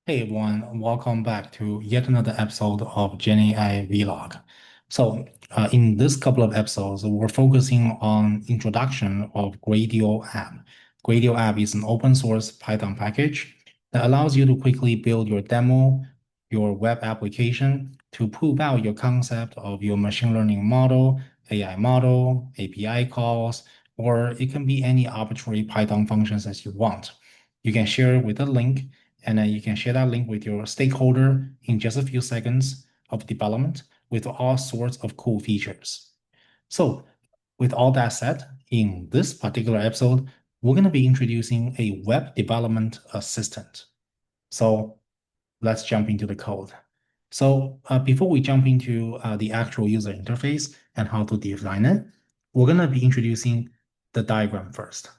Hey everyone, welcome back to yet another episode of GenAI Vlog. In this couple of episodes, we're focusing on introduction of Gradio app. Gradio app is an open source Python package that allows you to quickly build your demo, your web application to prove out your concept of your machine learning model, AI model, API calls, or it can be any arbitrary Python functions as you want. You can share it with a link and then you can share that link with your stakeholder in just a few seconds of development with all sorts of cool features. So with all that said, in this particular episode, we're going to be introducing a web development assistant. So let's jump into the code. Before we jump into the actual user interface and how to design it, we're going to be introducing the diagram first.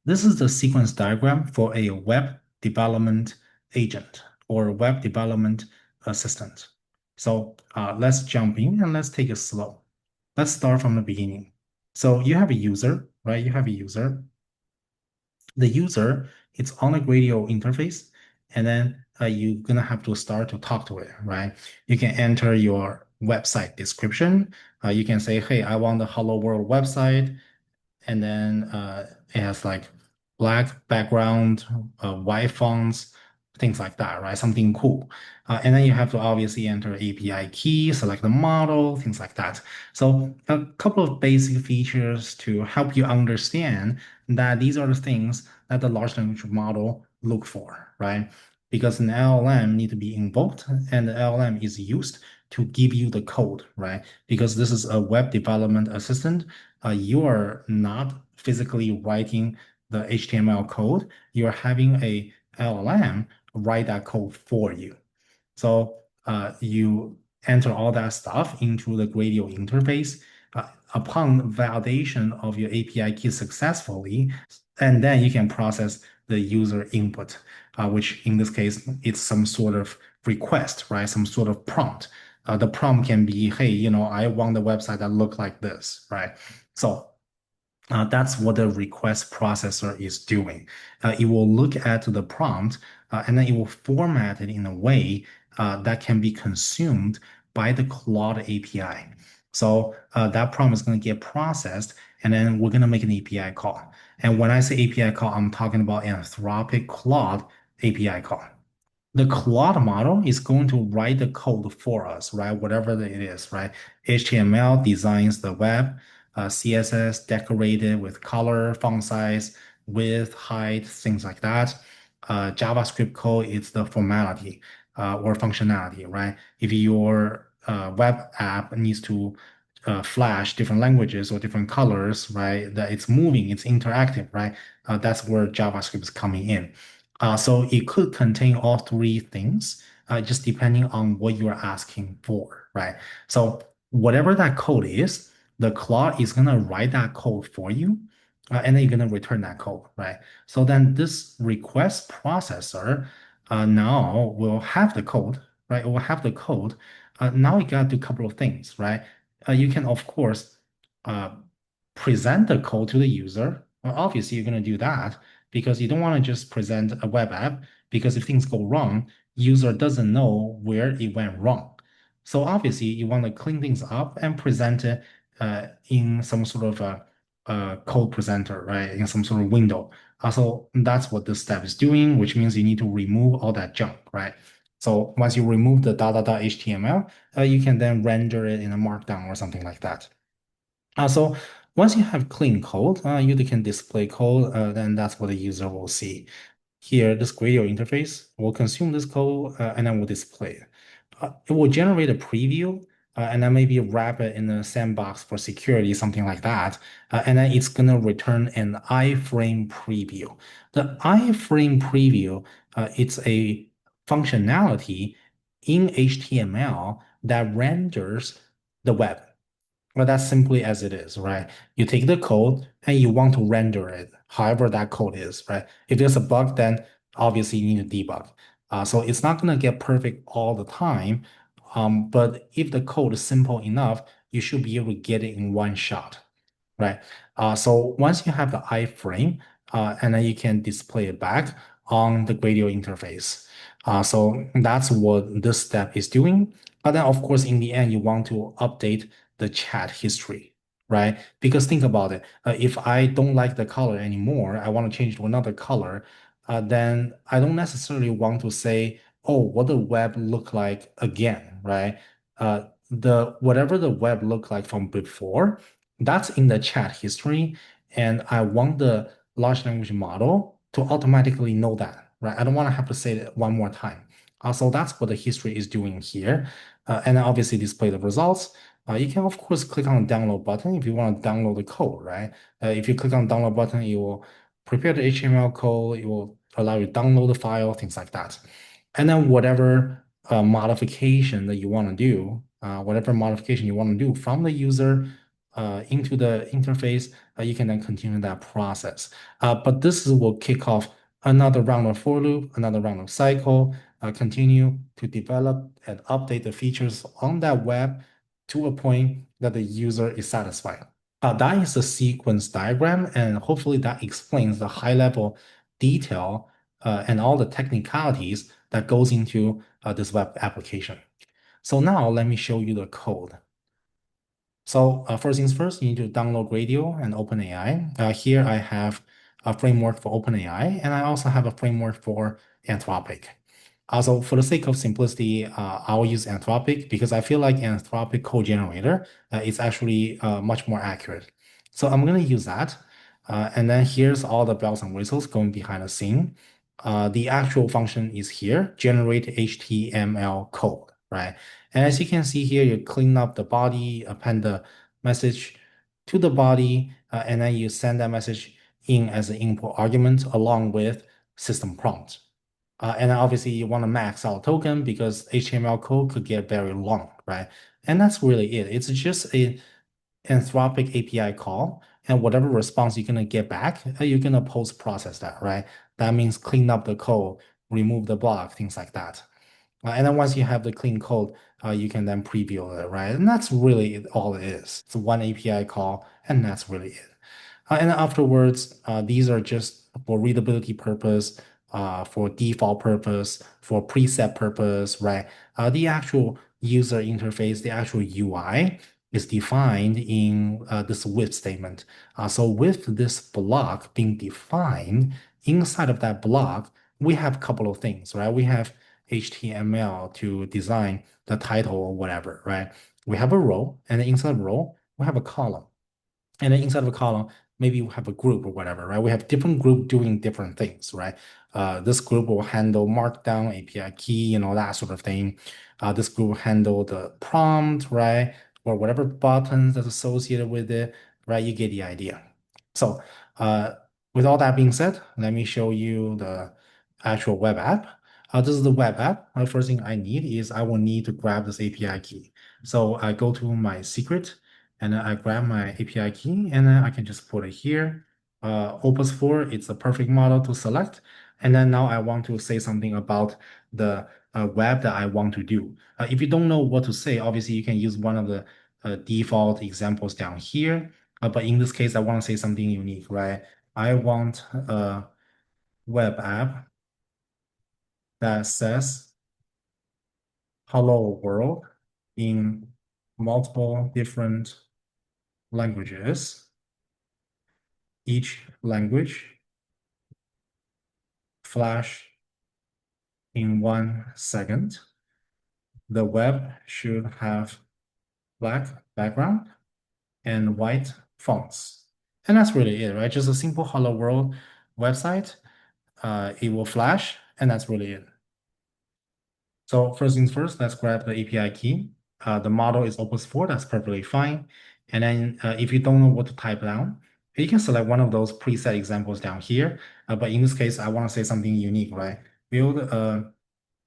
This is the sequence diagram for a web development agent or web development assistant. Let's jump in and let's take it slow. Let's start from the beginning. So you have a user, right? You have a user. The user, it's on a Gradio interface, and then you're gonna have to start to talk to it, right? You can enter your website description. You can say, hey, I want the Hello World website, and then it has like black background, white fonts, things like that, right? Something cool. And then you have to obviously enter API key, select the model, things like that. So a couple of basic features to help you understand that these are the things that the large language model look for, right? Because an LLM need to be invoked and the LLM is used to give you the code, right? Because this is a web development assistant, you are not physically writing the HTML code. You're having a LLM write that code for you. So you enter all that stuff into the Gradio interface. Upon validation of your API key successfully, and then you can process the user input, which in this case, it's some sort of request, right? Some sort of prompt. The prompt can be, hey, I want the website that look like this, right? So that's what the request processor is doing. It will look at the prompt and then it will format it in a way that can be consumed by the Claude API. So that prompt is going to get processed and then we're going to make an API call. And when I say API call, I'm talking about an Anthropic Claude API call. The Claude model is going to write the code for us, right? Whatever it is, right? HTML designs the web, CSS decorated with color, font size, width, height, things like that. JavaScript code is the formality or functionality, right? If your web app needs to flash different languages or different colors, right? That it's moving, it's interactive, right? That's where JavaScript is coming in. So it could contain all three things, just depending on what you're asking for, right? So whatever that code is, the Claude is gonna write that code for you, and then you're gonna return that code, right? So then this request processor now will have the code, right? It will have the code. Now you gotta do a couple of things, right? You can of course uh, present the code to the user. Well, obviously, you're gonna do that because you don't want to just present a web app because if things go wrong, user doesn't know where it went wrong. So obviously, you want to clean things up and present it in some sort of a code presenter, right? In some sort of window. So that's what this step is doing, which means you need to remove all that junk, right? So once you remove the .HTML, you can then render it in a markdown or something like that. So once you have clean code, you can display code, then that's what the user will see. Here, this Gradio interface will consume this code and then will display it. It will generate a preview and then maybe wrap it in a sandbox for security, something like that. And then it's going to return an iframe preview. The iframe preview, it's a functionality in HTML that renders the web. Well, that's simply as it is, right? You take the code and you want to render it, however that code is, right? If there's a bug, then obviously you need to debug. So it's not going to get perfect all the time, but if the code is simple enough, you should be able to get it in one shot, right? So once you have the iframe, and then you can display it back on the Gradio interface. So that's what this step is doing. But then, of course, in the end, you want to update the chat history, right? Because think about it. If I don't like the color anymore, I want to change to another color, then I don't necessarily want to say, oh, what the web look like again, right? The whatever the web looked like from before, that's in the chat history, and I want the large language model to automatically know that, right? I don't want to have to say it one more time. So that's what the history is doing here. And then obviously display the results. You can, of course, click on the download button if you want to download the code, right? If you click on download button, it will prepare the HTML code. It will allow you to download the file, things like that. And then whatever modification that you want to do, whatever modification you want to do from the user into the interface, you can then continue that process. But this will kick off another round of for loop, another round of cycle, continue to develop and update the features on that web to a point that the user is satisfied. That is a sequence diagram, and hopefully that explains the high-level detail and all the technicalities that goes into this web application. So now let me show you the code. So first things first, you need to download Gradio and OpenAI. Here I have a framework for OpenAI, and I also have a framework for Anthropic. Also, for the sake of simplicity, I'll use Anthropic because I feel like Anthropic code generator is actually much more accurate. So I'm going to use that. And then here's all the bells and whistles going behind the scene. The actual function is here, generate HTML code, right? And as you can see here, you clean up the body, append the message to the body, and then you send that message in as an input argument along with system prompt. And then obviously you want to max out token because HTML code could get very long, right? And that's really it. It's just a Anthropic API call, and whatever response you're gonna get back, you're gonna post process that, right? That means clean up the code, remove the block, things like that. And then once you have the clean code, you can then preview it, right? And that's really all it is. It's one API call, and that's really it. And then afterwards, these are just for readability purpose, for default purpose, for preset purpose, right? The actual user interface, the actual UI is defined in this with statement. So with this block being defined, inside of that block, we have a couple of things, right? We have HTML to design the title or whatever, right? We have a row, and then inside the row, we have a column. And then inside of a column, maybe we have a group or whatever, right? We have different group doing different things, right? This group will handle markdown, API key, that sort of thing. This group will handle the prompt, right? Or whatever buttons that's associated with it, right? You get the idea. So uh, with all that being said, let me show you the actual web app. This is the web app. The first thing I need is I will need to grab this API key. So I go to my secret, and then I grab my API key, and then I can just put it here. Opus 4, it's a perfect model to select. And then now I want to say something about the web that I want to do. If you don't know what to say, obviously you can use one of the default examples down here. But in this case, I want to say something unique, right? I want a web app that says hello world in multiple different languages. Each language flash in 1 second. The web should have black background and white fonts. And that's really it, right? Just a simple Hello World website. It will flash, and that's really it. So first things first, let's grab the API key. The model is Opus 4, that's perfectly fine. And then if you don't know what to type down, you can select one of those preset examples down here. But in this case, I want to say something unique, right? Build a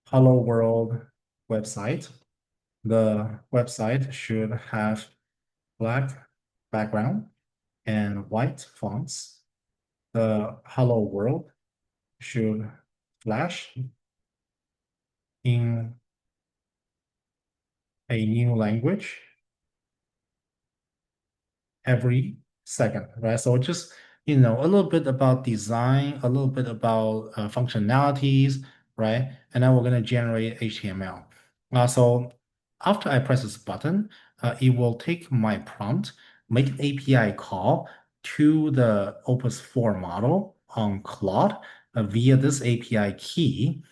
Hello World website. The website should have black background and white fonts. The Hello World should flash in a new language every second, right? So just, a little bit about design, a little bit about functionalities, right? And then we're going to generate HTML. So after I press this button, it will take my prompt, make an API call to the Opus 4 model on Claude via this API key.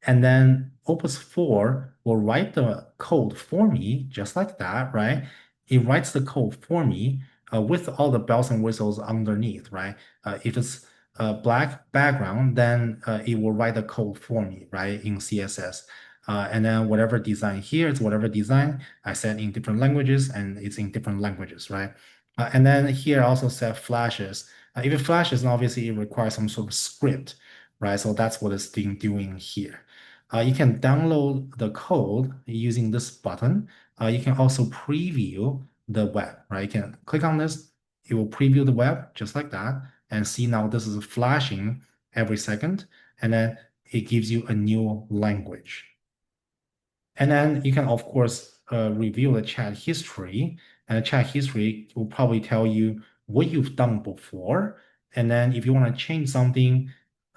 And then Opus 4 will write the code for me, just like that, right? It writes the code for me with all the bells and whistles underneath, right? If it's a black background, then it will write the code for me, right, in CSS. And then whatever design here is whatever design I set in different languages, and it's in different languages, right? And then here I also set flashes. If it flashes, then obviously it requires some sort of script, right? So that's what it's doing here. You can download the code using this button. You can also preview the web, right? You can click on this, it will preview the web just like that, and see now this is flashing every second, and then it gives you a new language. And then you can, of course, review the chat history, and the chat history will probably tell you what you've done before. And then if you want to change something,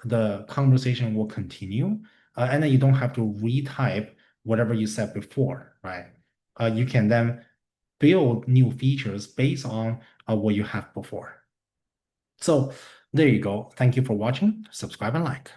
the conversation will continue. And then you don't have to retype whatever you said before, right? You can then build new features based on what you have before. So there you go. Thank you for watching. Subscribe and like.